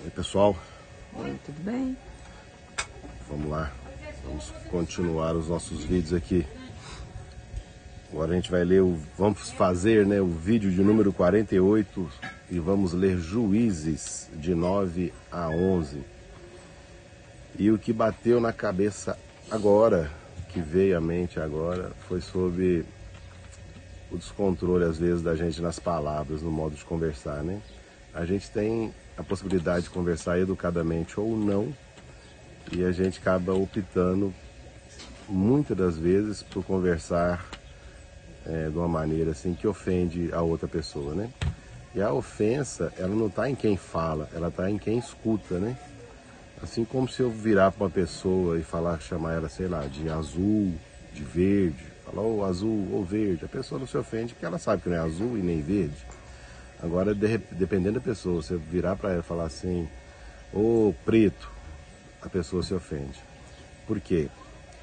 Oi, pessoal. Oi, tudo bem? Vamos lá. Vamos continuar os nossos vídeos aqui. Agora a gente vai ler, vamos fazer, né, o vídeo de número 48 e vamos ler Juízes de 9 a 11. E o que bateu na cabeça agora, que veio à mente agora, foi sobre o descontrole às vezes da gente nas palavras, no modo de conversar, né? A gente tem a possibilidade de conversar educadamente ou não, e a gente acaba optando muitas das vezes por conversar de uma maneira assim que ofende a outra pessoa, né? E a ofensa, ela não está em quem fala, ela está em quem escuta, né? Assim como se eu virar para uma pessoa e chamar ela, sei lá, de azul, de verde, falar ou azul ou verde, a pessoa não se ofende porque ela sabe que não é azul e nem verde. Agora, dependendo da pessoa, você virar para ela e falar assim, ô preto, a pessoa se ofende. Por quê?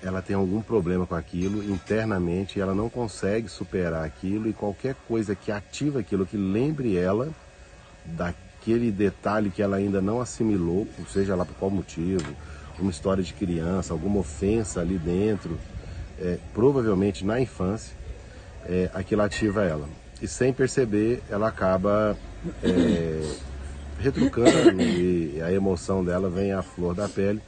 Ela tem algum problema com aquilo internamente, ela não consegue superar aquilo, e qualquer coisa que ativa aquilo, que lembre ela daquele detalhe que ela ainda não assimilou, seja lá por qual motivo, uma história de criança, alguma ofensa ali dentro, provavelmente na infância, aquilo ativa ela. E sem perceber, ela acaba retrucando, e a emoção dela vem à flor da pele,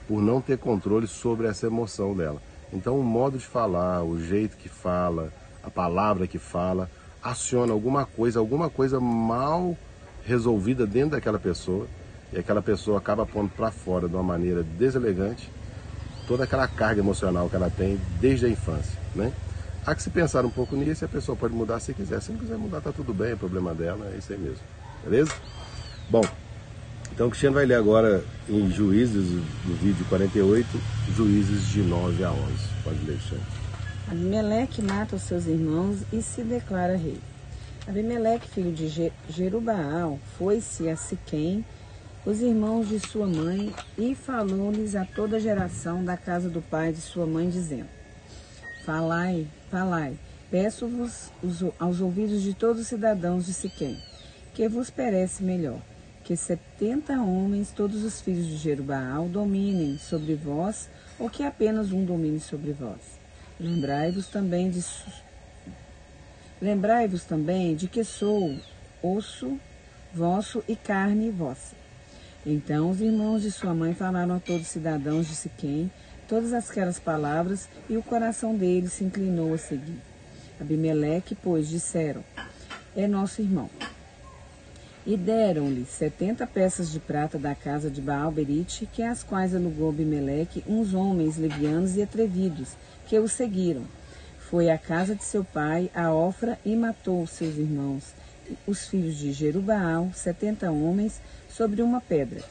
por não ter controle sobre essa emoção dela. Então o modo de falar, o jeito que fala, a palavra que fala, aciona alguma coisa mal resolvida dentro daquela pessoa, e aquela pessoa acaba pondo para fora de uma maneira deselegante toda aquela carga emocional que ela tem desde a infância, né? Há que se pensar um pouco nisso, e a pessoa pode mudar se quiser. Se não quiser mudar, tá tudo bem, é problema dela, é isso aí mesmo. Beleza? Bom, então o Cristiano vai ler agora em Juízes, no vídeo 48, Juízes de 9 a 11. Pode ler, Cristiano. Abimeleque mata os seus irmãos e se declara rei. Abimeleque, filho de Jerubaal, foi-se a Siquém, os irmãos de sua mãe, e falou-lhes a toda a geração da casa do pai de sua mãe, dizendo: Falai, falai, peço-vos aos ouvidos de todos os cidadãos de Siquém, que vos parece melhor que 70 homens, todos os filhos de Jerubaal, dominem sobre vós, ou que apenas um domine sobre vós. Lembrai-vos também de que sou osso vosso e carne vossa. Então os irmãos de sua mãe falaram a todos os cidadãos de Siquém todas aquelas palavras, e o coração deles se inclinou a seguir. Abimeleque, pois, disseram: é nosso irmão. E deram-lhe 70 peças de prata da casa de Baal-Berite, que as quais alugou Abimeleque uns homens levianos e atrevidos, que o seguiram. Foi à casa de seu pai, a Ofra, e matou seus irmãos, os filhos de Jerubaal, 70 homens, sobre uma pedra.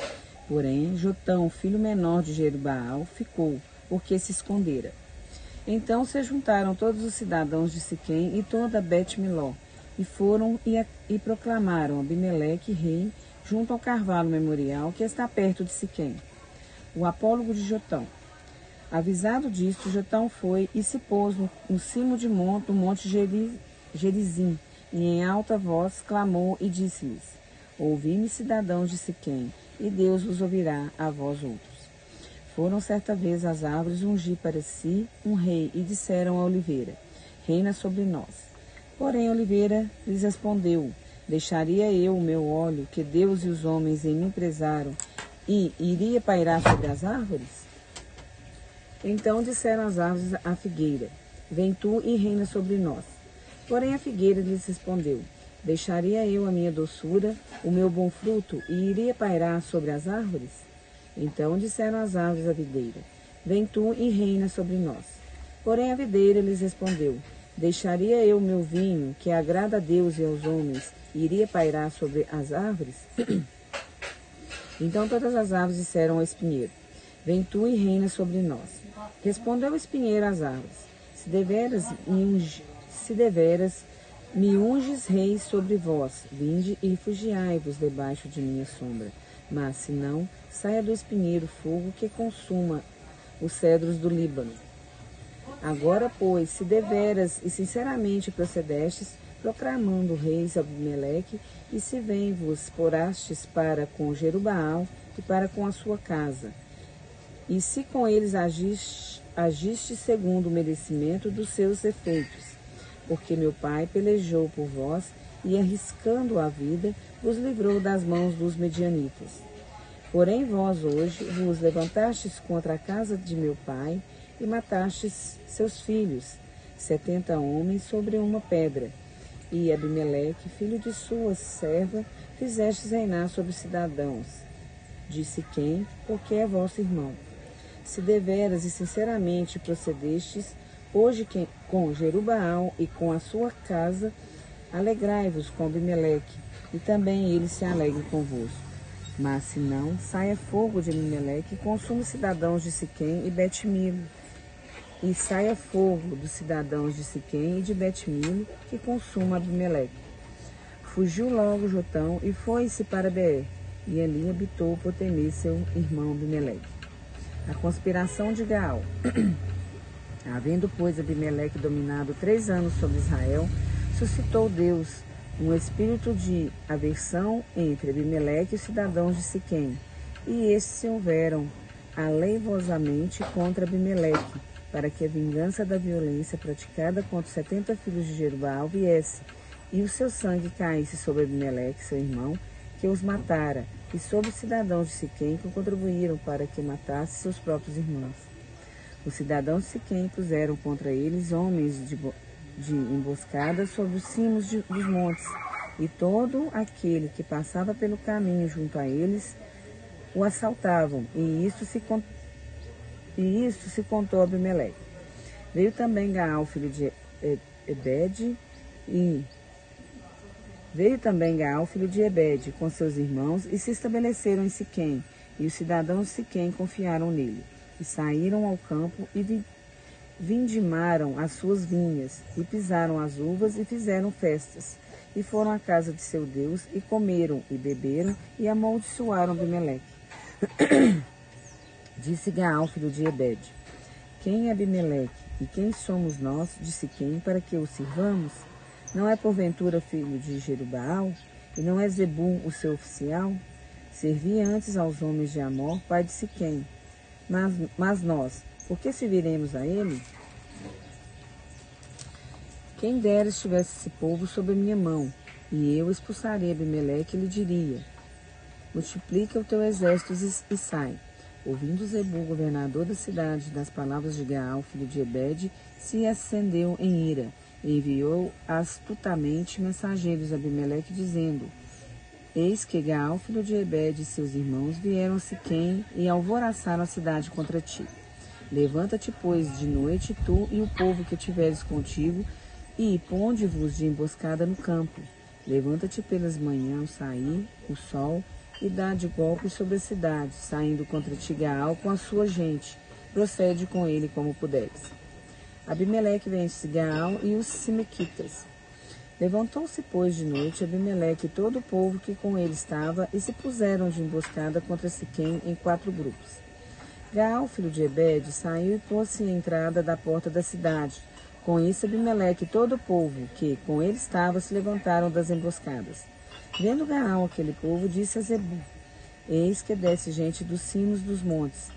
Porém, Jotão, filho menor de Jerubaal, ficou, porque se escondera. Então se juntaram todos os cidadãos de Siquém e toda Bet-Miló, e foram e proclamaram Abimeleque rei junto ao carvalho memorial que está perto de Siquém, o apólogo de Jotão. Avisado disto, Jotão foi e se pôs no cimo do monte Gerizim, e em alta voz clamou e disse-lhes: ouvi-me, cidadãos de Siquém, e Deus vos ouvirá a vós outros. Foram certa vez as árvores ungir para si um rei, e disseram a oliveira: reina sobre nós. Porém a oliveira lhes respondeu: deixaria eu o meu óleo, que Deus e os homens em mim prezaram, e iria pairar sobre as árvores? Então disseram as árvores à figueira: vem tu e reina sobre nós. Porém a figueira lhes respondeu: deixaria eu a minha doçura, o meu bom fruto, e iria pairar sobre as árvores? Então disseram as árvores à videira: vem tu e reina sobre nós. Porém a videira lhes respondeu: deixaria eu o meu vinho, que agrada a Deus e aos homens, e iria pairar sobre as árvores? Então todas as árvores disseram ao espinheiro: vem tu e reina sobre nós. Respondeu o espinheiro às árvores: se deveras me unges rei sobre vós, vinde e refugiai-vos debaixo de minha sombra. Mas se não, saia do espinheiro fogo que consuma os cedros do Líbano. Agora, pois, se deveras e sinceramente procedestes, proclamando reis Abimeleque, e se vem-vos porastes para com Jerubaal e para com a sua casa. E se com eles agiste segundo o merecimento dos seus efeitos, porque meu pai pelejou por vós e, arriscando a vida, vos livrou das mãos dos medianitas. Porém vós hoje vos levantastes contra a casa de meu pai e matastes seus filhos, 70 homens sobre uma pedra. E Abimeleque, filho de sua serva, fizestes reinar sobre os cidadãos. Disse quem, porque é vosso irmão. Se deveras e sinceramente procedestes, hoje com Jerubaal e com a sua casa, alegrai-vos com Abimeleque, e também ele se alegre convosco. Mas se não, saia fogo de Abimeleque e consuma os cidadãos de Siquém e Bet-Milo. E saia fogo dos cidadãos de Siquém e de Bet-Milo, que consuma Abimeleque. Fugiu logo Jotão e foi-se para Beer, e ali habitou por temer seu irmão Abimeleque. A conspiração de Gaal. Havendo, pois, Abimeleque dominado 3 anos sobre Israel, suscitou Deus um espírito de aversão entre Abimeleque e os cidadãos de Siquém, e estes se houveram aleivosamente contra Abimeleque, para que a vingança da violência praticada contra os 70 filhos de Jerubaal viesse, e o seu sangue caísse sobre Abimeleque, seu irmão, que os matara, e sobre os cidadãos de Siquém que contribuíram para que matasse seus próprios irmãos. Os cidadãos de Siquém puseram contra eles homens de emboscada sobre os cimos dos montes, e todo aquele que passava pelo caminho junto a eles o assaltavam, e isto se contou a Abimeleque. Veio também Gaal, filho de Ebed, com seus irmãos, e se estabeleceram em Siquém, e os cidadãos de Siquém confiaram nele, e saíram ao campo e vindimaram as suas vinhas, e pisaram as uvas, e fizeram festas, e foram à casa de seu Deus, e comeram e beberam, e amaldiçoaram Abimeleque. Disse Gaal, filho de Ebed: quem é Abimeleque, e quem somos nós de Siquém, para que o sirvamos? Não é porventura filho de Jerubaal, e não é Zebum o seu oficial? Servia antes aos homens de Amor, pai de Siquém. Mas nós, por que serviremos a ele? Quem dera estivesse esse povo sob a minha mão, e eu expulsarei Abimeleque, e lhe diria: multiplica o teu exército e sai. Ouvindo Zebul, governador da cidade, das palavras de Gaal, filho de Ebed, se acendeu em ira, e enviou astutamente mensageiros a Abimeleque, dizendo: eis que Gaal, filho de Ebed, e seus irmãos vieram a Siquém e alvoroçaram a cidade contra ti. Levanta-te, pois, de noite, tu e o povo que tiveres contigo, e ponde-vos de emboscada no campo. Levanta-te pelas manhãs ao sair o sol, e dá de golpes sobre a cidade, saindo contra ti Gaal com a sua gente. Procede com ele como puderes. Abimeleque vence Gaal e os Simequitas. Levantou-se, pois, de noite Abimeleque e todo o povo que com ele estava, e se puseram de emboscada contra Siquém em 4 grupos. Gaal, filho de Ebed, saiu e pôs-se à entrada da porta da cidade. Com isso Abimeleque e todo o povo que com ele estava se levantaram das emboscadas. Vendo Gaal aquele povo, disse a Zebul: eis que desce gente dos cimos dos montes.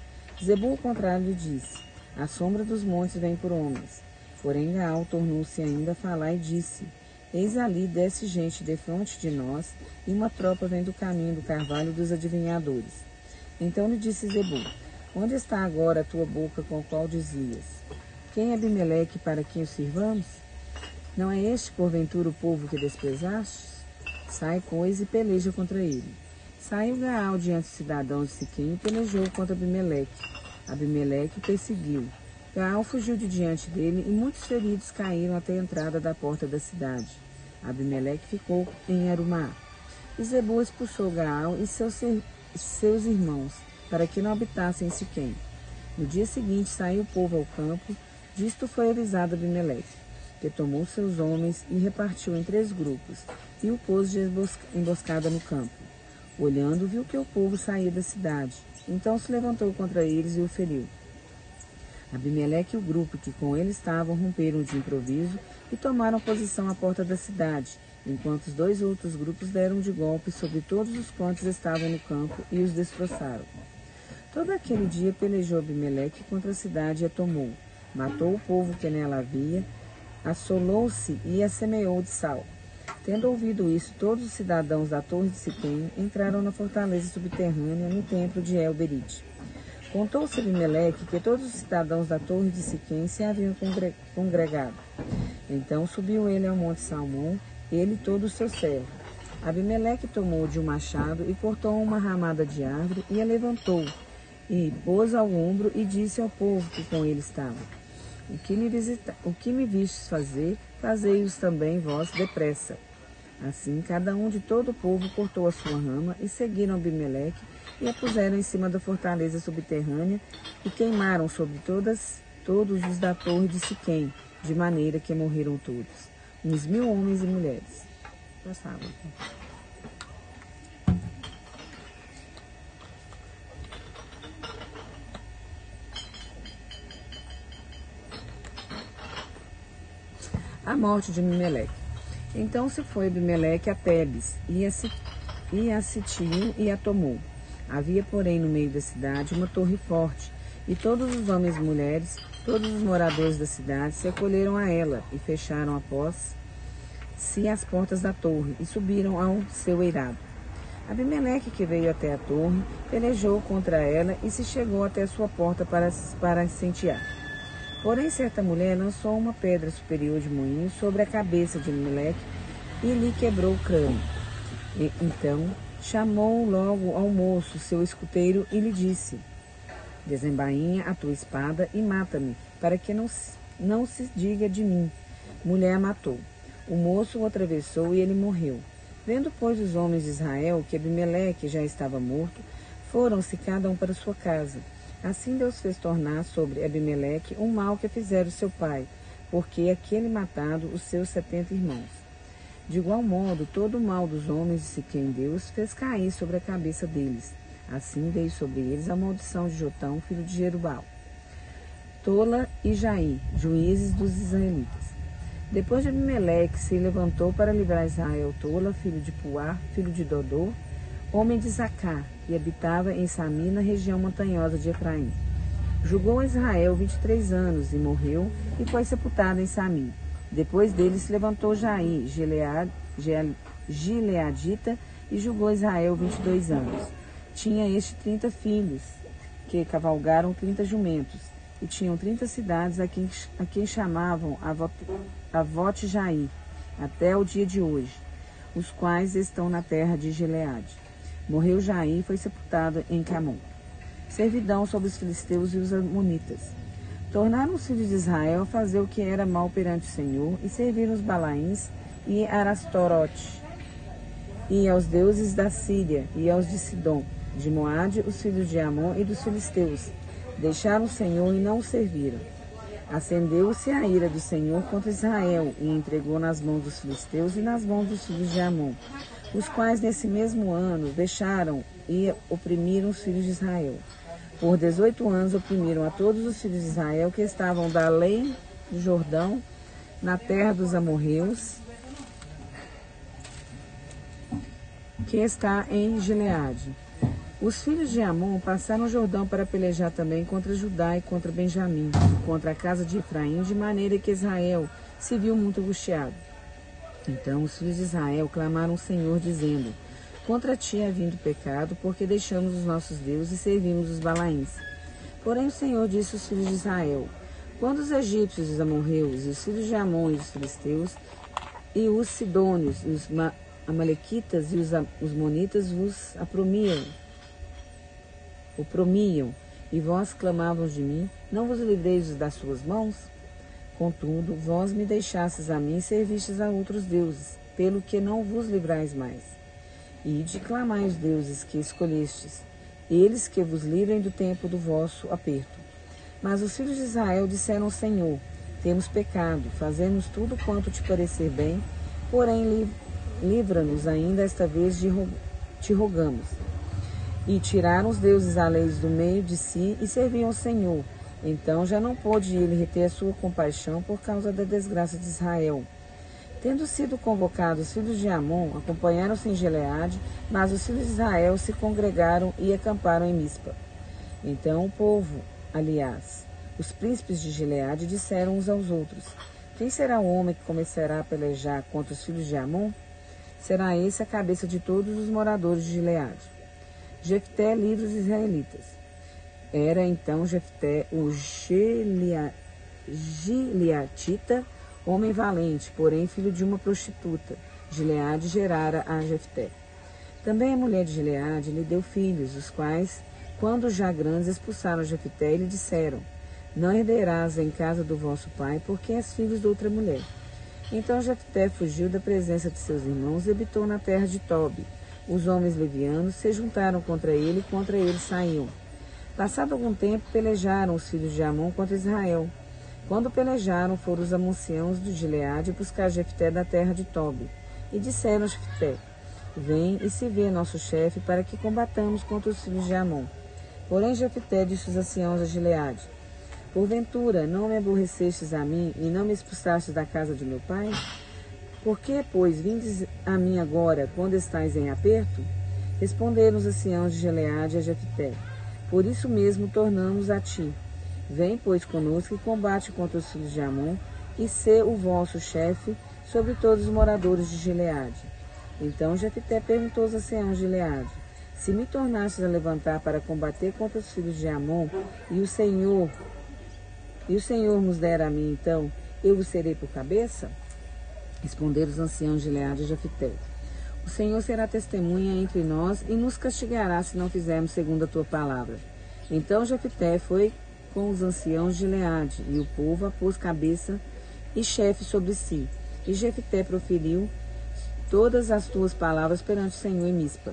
Zebul, ao contrário, lhe disse: a sombra dos montes vem por homens. Porém Gaal tornou-se ainda a falar e disse: eis ali desce gente defronte de nós, e uma tropa vem do caminho do carvalho dos adivinhadores. Então lhe disse Zebul: onde está agora a tua boca com a qual dizias: quem é Abimeleque para quem o sirvamos? Não é este, porventura, o povo que desprezastes? Sai, pois, e peleja contra ele. Saiu Gaal diante dos cidadãos de Siquém e pelejou contra Abimeleque. Abimeleque o perseguiu. Gaal fugiu de diante dele, e muitos feridos caíram até a entrada da porta da cidade. Abimeleque ficou em Arumá. E Zebul expulsou Gaal e seus irmãos, para que não habitassem em Siquém. No dia seguinte saiu o povo ao campo. Disto foi avisado Abimeleque, que tomou seus homens e repartiu em 3 grupos, e o pôs de emboscada no campo. Olhando, viu que o povo saía da cidade. Então se levantou contra eles e o feriu. Abimeleque e o grupo que com ele estavam romperam de improviso e tomaram posição à porta da cidade, enquanto os 2 outros grupos deram de golpe sobre todos os quantos estavam no campo e os destroçaram. Todo aquele dia pelejou Abimeleque contra a cidade e a tomou. Matou o povo que nela havia, assolou-se e a semeou de sal. Tendo ouvido isso, todos os cidadãos da torre de Siquém entraram na fortaleza subterrânea no templo de El-Berite. Contou-se Abimeleque que todos os cidadãos da torre de Siquém se haviam congregado. Então subiu ele ao monte Salmão, ele e todo o seu servo. Abimeleque tomou de um machado e cortou uma ramada de árvore e a levantou, e pôs ao ombro e disse ao povo que com ele estava: O que me vistes fazer, fazei-os também vós depressa. Assim, cada um de todo o povo cortou a sua rama e seguiram Abimeleque e a puseram em cima da fortaleza subterrânea e queimaram sobre todos os da torre de Siquém, de maneira que morreram todos, uns 1000 homens e mulheres. Passava. A morte de Abimeleque. Então se foi Abimeleque a Tebes, e a Sitim e a tomou. Havia, porém, no meio da cidade uma torre forte, e todos os homens e mulheres, todos os moradores da cidade, se acolheram a ela, e fecharam após si as portas da torre, e subiram ao seu eirado. Abimeleque, que veio até a torre, pelejou contra ela, e se chegou até a sua porta para incendiar. Porém, certa mulher lançou uma pedra superior de moinho sobre a cabeça de Abimeleque e lhe quebrou o crânio. Então, chamou logo ao moço, seu escuteiro, e lhe disse: Desembainha a tua espada e mata-me, para que não se diga de mim. Mulher a matou. O moço o atravessou e ele morreu. Vendo, pois, os homens de Israel que Abimeleque já estava morto, foram-se cada um para sua casa. Assim Deus fez tornar sobre Abimeleque o mal que fizeram seu pai, porque aquele matado os seus 70 irmãos. De igual modo, todo o mal dos homens de Siquém Deus fez cair sobre a cabeça deles. Assim veio sobre eles a maldição de Jotão, filho de Jerubal, Tola e Jair, juízes dos israelitas. Depois de Abimeleque se levantou para livrar Israel Tola, filho de Puá, filho de Dodô, homem de Zacá, e habitava em Sami, na região montanhosa de Efraim. Julgou Israel 23 anos e morreu, e foi sepultado em Sami. Depois dele se levantou Jair, gileadita, e julgou Israel 22 anos. Tinha este 30 filhos, que cavalgaram 30 jumentos, e tinham 30 cidades a quem chamavam Avote Jair, até o dia de hoje, os quais estão na terra de Gileade. Morreu Jair e foi sepultado em Camon. Servidão sobre os filisteus e os amonitas. Tornaram os filhos de Israel a fazer o que era mal perante o Senhor, e serviram os Balaíns e Arastorote, e aos deuses da Síria, e aos de Sidom, de Moade, os filhos de Amon e dos filisteus. Deixaram o Senhor e não o serviram. Acendeu-se a ira do Senhor contra Israel, e entregou nas mãos dos filisteus e nas mãos dos filhos de Amon, os quais nesse mesmo ano deixaram e oprimiram os filhos de Israel. Por 18 anos oprimiram a todos os filhos de Israel que estavam da além do Jordão, na terra dos amorreus, que está em Gileade. Os filhos de Amon passaram o Jordão para pelejar também contra Judá e contra Benjamim, contra a casa de Efraim, de maneira que Israel se viu muito angustiado. Então os filhos de Israel clamaram ao Senhor, dizendo: Contra ti é vindo pecado, porque deixamos os nossos deuses e servimos os Balaíns. Porém o Senhor disse aos filhos de Israel: Quando os egípcios, os amorreus, e os filhos de Amon e os filisteus, e os sidônios, e os amalequitas e os monitas vos oprimiam, e vós clamavos de mim, não vos livreis das suas mãos? Contudo, vós me deixastes a mim e servistes a outros deuses, pelo que não vos livrais mais. Ide, clamai os deuses que escolhestes, eles que vos livrem do tempo do vosso aperto. Mas os filhos de Israel disseram ao Senhor: Temos pecado, fazemos tudo quanto te parecer bem, porém livra-nos ainda esta vez, te rogamos. E tiraram os deuses alheios do meio de si e serviam ao Senhor, Então já não pôde ele reter a sua compaixão por causa da desgraça de Israel. Tendo sido convocados os filhos de Amon, acompanharam-se em Gileade, mas os filhos de Israel se congregaram e acamparam em Mispa. Então o povo, aliás, os príncipes de Gileade disseram uns aos outros: quem será o homem que começará a pelejar contra os filhos de Amon? Será esse a cabeça de todos os moradores de Gileade. Jefté livra os israelitas. Era então Jefté o gileatita, homem valente, porém filho de uma prostituta. Gileade gerara a Jefté. Também a mulher de Gileade lhe deu filhos, os quais, quando já grandes, expulsaram Jefté e lhe disseram: não herderás em casa do vosso pai, porque és filho de outra mulher. Então Jefté fugiu da presença de seus irmãos e habitou na terra de Tobi. Os homens levianos se juntaram contra ele e contra ele saíam. Passado algum tempo, pelejaram os filhos de Amon contra Israel. Quando pelejaram, foram os amonciãos de Gileade buscar Jefté da terra de Tobi. E disseram a Jefté: vem e se vê nosso chefe para que combatamos contra os filhos de Amon. Porém Jefté disse aos anciãos de Gileade: porventura, não me aborrecestes a mim e não me expulsastes da casa de meu pai? Por que, pois, vindes a mim agora, quando estáis em aperto? Responderam os anciãos de Gileade a Jefté: por isso mesmo tornamos a ti. Vem, pois, conosco e combate contra os filhos de Amon, e sê o vosso chefe sobre todos os moradores de Gileade. Então Jefté perguntou aos anciãos de Gileade: se me tornastes a levantar para combater contra os filhos de Amon, e o Senhor nos der a mim, então, eu vos serei por cabeça? Responderam os anciãos de Gileade a Jefté: o Senhor será testemunha entre nós e nos castigará se não fizermos segundo a tua palavra. Então Jefté foi com os anciãos de Gileade, e o povo a pôs cabeça e chefe sobre si. E Jefté proferiu todas as tuas palavras perante o Senhor em Mispa.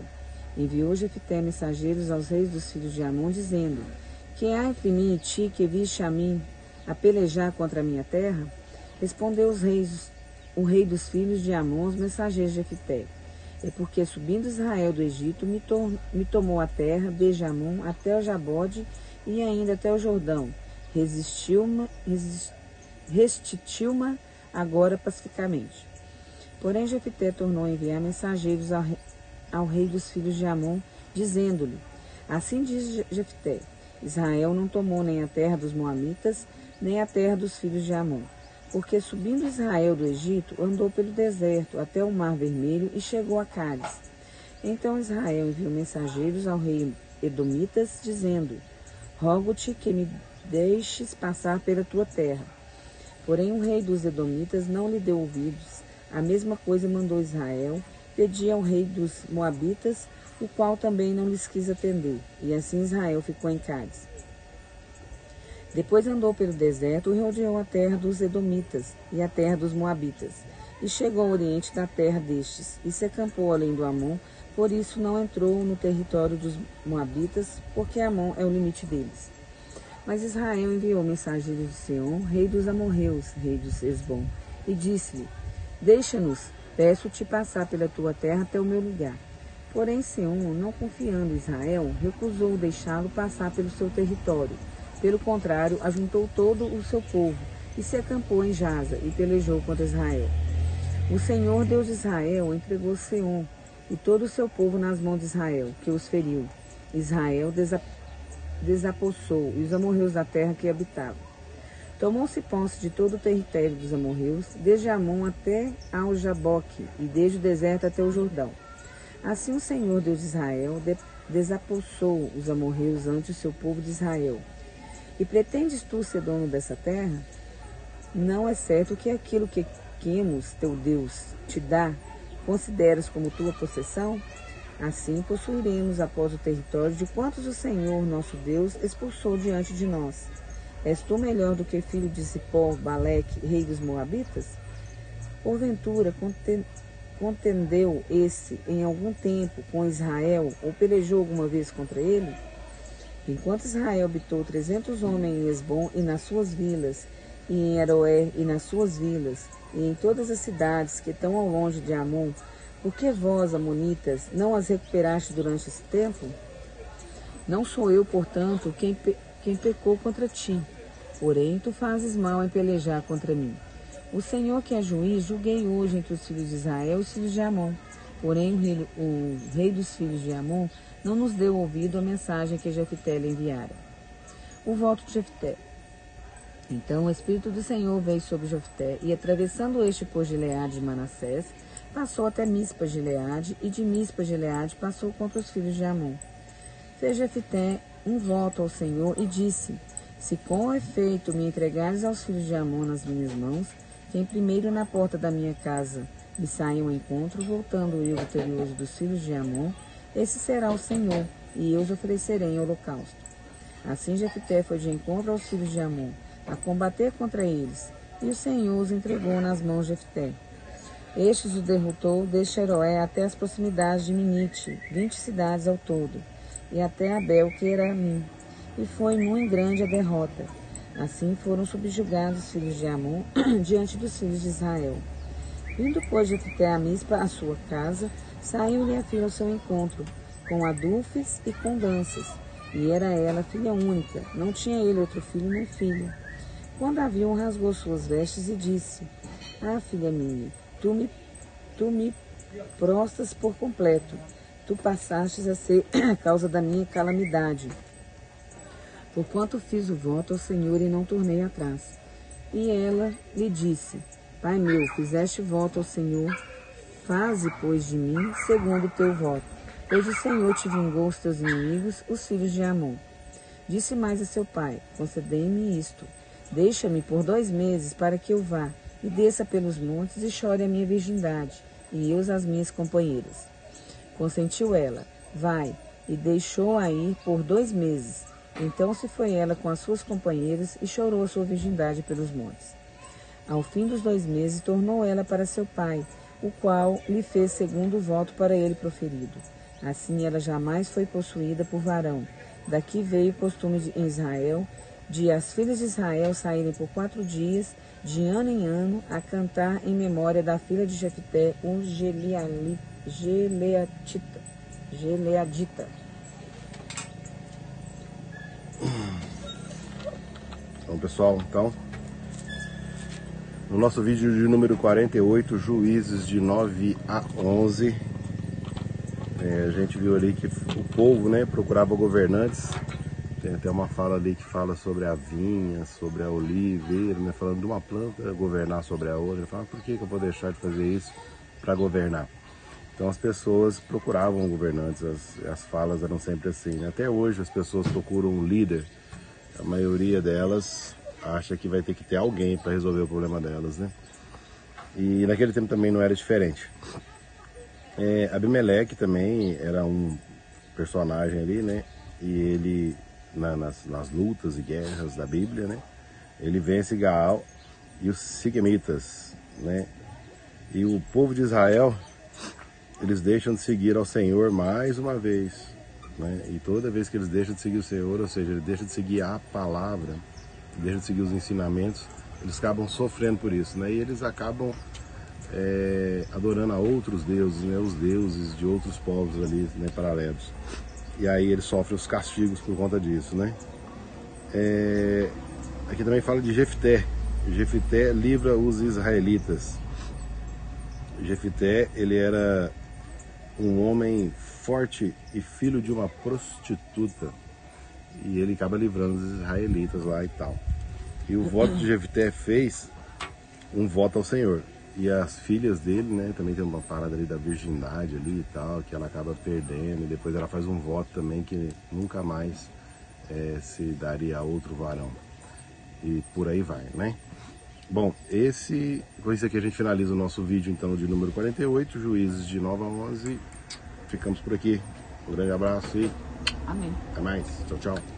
Enviou Jefté mensageiros aos reis dos filhos de Amon, dizendo: que há entre mim e ti que viste a mim a pelejar contra a minha terra? Respondeu o rei dos filhos de Amon, os mensageiros de Jefté: é porque subindo Israel do Egito me tomou a terra, desde Amon até o Jabode e ainda até o Jordão. Restituiu-me agora pacificamente. Porém Jefté tornou a enviar mensageiros ao rei dos filhos de Amon, dizendo-lhe: assim diz Jefté: Israel não tomou nem a terra dos Moabitas, nem a terra dos filhos de Amon. Porque subindo Israel do Egito, andou pelo deserto até o Mar Vermelho e chegou a Cádiz. Então Israel enviou mensageiros ao rei Edomitas, dizendo: rogo-te que me deixes passar pela tua terra. Porém o rei dos Edomitas não lhe deu ouvidos. A mesma coisa mandou Israel pedir ao rei dos Moabitas, o qual também não lhes quis atender. E assim Israel ficou em Cádiz. Depois andou pelo deserto e rodeou a terra dos Edomitas e a terra dos Moabitas, e chegou ao oriente da terra destes, e se acampou além do Amon, por isso não entrou no território dos Moabitas, porque Amon é o limite deles. Mas Israel enviou mensageiros de Seom, rei dos amorreus, rei dos Esbom, e disse-lhe: deixa-nos, peço-te passar pela tua terra até o meu lugar. Porém Seom, não confiando em Israel, recusou deixá-lo passar pelo seu território. Pelo contrário, ajuntou todo o seu povo e se acampou em Jaza e pelejou contra Israel. O Senhor, Deus de Israel, entregou Seom e todo o seu povo nas mãos de Israel, que os feriu. Israel desapossou e os amorreus da terra que habitavam. Tomou-se posse de todo o território dos amorreus, desde Amon até ao Jaboque, e desde o deserto até o Jordão. Assim o Senhor, Deus de Israel, desapossou os amorreus ante o seu povo de Israel. E pretendes tu ser dono dessa terra? Não é certo que aquilo que Quemos, teu Deus, te dá, consideras como tua possessão? Assim possuiremos após o território de quantos o Senhor, nosso Deus, expulsou diante de nós. És tu melhor do que filho de Zippor, Baleque, rei dos Moabitas? Porventura, contendeu esse em algum tempo com Israel, ou pelejou alguma vez contra ele? Enquanto Israel habitou 300 homens em Esbom e nas suas vilas, e em Aroer e nas suas vilas, e em todas as cidades que estão ao longe de Amon, por que vós, amonitas, não as recuperaste durante esse tempo? Não sou eu, portanto, quem pecou contra ti, porém tu fazes mal em pelejar contra mim. O Senhor que é juiz, julguei hoje entre os filhos de Israel e os filhos de Amon. Porém o rei dos filhos de Amon não nos deu ouvido à mensagem que Jefté lhe enviara. O voto de Jefté. Então o Espírito do Senhor veio sobre Jefté, e atravessando este por Gileade de Manassés, passou até Mispa Gileade, e de Mispa Gileade passou contra os filhos de Amon. Fez Jefté um voto ao Senhor e disse: se com efeito me entregares aos filhos de Amon nas minhas mãos, quem primeiro na porta da minha casa me saia ao encontro, voltando eu vitorioso dos filhos de Amon, esse será o Senhor, e eu os oferecerei em holocausto. Assim Jefté foi de encontro aos filhos de Amon, a combater contra eles, e o Senhor os entregou nas mãos de Jefté. Estes os derrotou desde Xeroé até as proximidades de Minite, 20 cidades ao todo, e até Abel-Queramim, e foi muito grande a derrota. Assim foram subjugados os filhos de Amon diante dos filhos de Israel. Vindo, pois, Jefté a Mispa, a sua casa, saiu-lhe a filha ao seu encontro, com adufes e com danças, e era ela filha única, não tinha ele outro filho nem filha. Quando a viu, rasgou suas vestes e disse: ah, filha minha, tu me prostras por completo, tu passastes a ser a causa da minha calamidade, porquanto fiz o voto ao Senhor e não tornei atrás. E ela lhe disse: pai meu, fizeste voto ao Senhor, faze, pois, de mim segundo o teu voto, pois o Senhor te vingou os teus inimigos, os filhos de Amon. Disse mais a seu pai: concedei-me isto, deixa-me por 2 meses para que eu vá e desça pelos montes e chore a minha virgindade, e eu as minhas companheiras. Consentiu ela: vai, e deixou-a ir por 2 meses. Então se foi ela com as suas companheiras e chorou a sua virgindade pelos montes. Ao fim dos 2 meses tornou ela para seu pai, o qual lhe fez segundo o voto para ele proferido. Assim ela jamais foi possuída por varão. Daqui veio o costume em Israel, de as filhas de Israel saírem por 4 dias, de ano em ano, a cantar em memória da filha de Jefté, o Gileadita. Bom, pessoal, então, no nosso vídeo de número 48, Juízes de 9 a 11, a gente viu ali que o povo, né, procurava governantes. Tem até uma fala ali que fala sobre a vinha, sobre a oliveira, né, falando de uma planta governar sobre a outra. Fala, por que eu vou deixar de fazer isso para governar? Então as pessoas procuravam governantes, as falas eram sempre assim, né? Até hoje as pessoas procuram um líder, a maioria delas acha que vai ter que ter alguém para resolver o problema delas, né? E naquele tempo também não era diferente. Abimeleque também era um personagem ali, né? E ele, nas lutas e guerras da Bíblia, né? Ele vence Gaal e os Siquemitas, né? E o povo de Israel, eles deixam de seguir ao Senhor mais uma vez, né? E toda vez que eles deixam de seguir o Senhor, ou seja, eles deixam de seguir a palavra, deixam de seguir os ensinamentos, eles acabam sofrendo por isso, né? E eles acabam adorando a outros deuses, né? Os deuses de outros povos ali, né? Paralelos. E aí eles sofrem os castigos por conta disso, né? Aqui também fala de Jefté. Jefté livra os israelitas. Jefté, ele era um homem forte e filho de uma prostituta, e ele acaba livrando os israelitas lá e tal. E o voto de Jefté fez um voto ao Senhor, e as filhas dele, né, também tem uma parada ali da virgindade ali e tal, que ela acaba perdendo, e depois ela faz um voto também que nunca mais se daria a outro varão, e por aí vai, né? Bom, com isso aqui a gente finaliza o nosso vídeo então de número 48, Juízes de 9 a 11. Ficamos por aqui. Um grande abraço e amém. Até mais. Tchau, tchau.